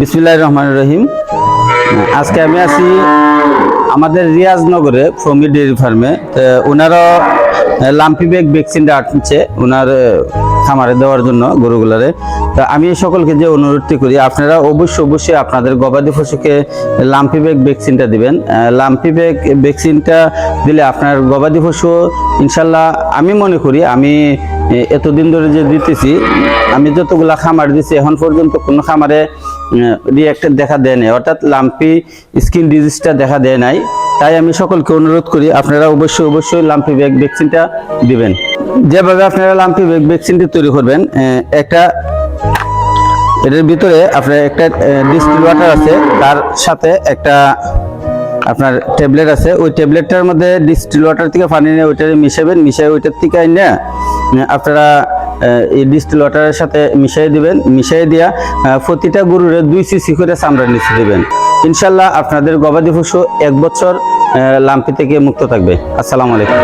বিসমিল্লাহির রহমানির রহিম। আজকে আমি আছি আমাদের রিয়াজনগরে ফমি ডেয়ারি ফার্মে। ওনারা লাম্পি ব্যাগ ভ্যাকসিনটা আনছে ওনার খামারে দেওয়ার জন্য গরুগুলারে। তা আমি সকলকে যে অনুরোধটি করি, আপনারা অবশ্যই আপনাদের গবাদি পশুকে লাম্পি ব্যাগ ভ্যাকসিনটা দিবেন। লাম্পি ব্যাগ ভ্যাকসিনটা দিলে আপনার গবাদি পশু ইনশাল্লাহ, আমি মনে করি, আমি এতদিন ধরে যে দিতেছি, আমি যতগুলা খামার দিছি এখন পর্যন্ত কোনো খামারে রিঅ্যাক্টেড দেখা দেয় নাই, অর্থাৎ লাম্পি স্কিন ডিজিজটা দেখা দেয় নাই। তাই আমি সকলকে অনুরোধ করি আপনারা অবশ্যই লাম্পি ব্যাগ ভ্যাকসিনটা দিবেন। যেভাবে আপনারা লাম্পি ব্যাগ ভ্যাকসিনটি তৈরি করবেন, এটার ভিতরে আপনার একটা ডিস্টিল ওয়াটার আছে, তার সাথে একটা আপনার ট্যাবলেট আছে। ওই ট্যাবলেটটার মধ্যে ডিস্টিল ওয়াটার থেকে পানি নিয়ে ওইটারে মিশাবেন, ওইটার থেকে আইনা আপনারা এই ডিস্টিল ওয়াটারের সাথে মিশিয়ে দিবেন। মিশিয়ে দিয়া প্রতিটা গরুরে 2 সিসি করে চামড়ার নিচে দিবেন। ইনশাল্লাহ আপনাদের গবাদি পশু 1 বছর লাম্পি থেকে মুক্ত থাকবে। আসসালামু আলাইকুম।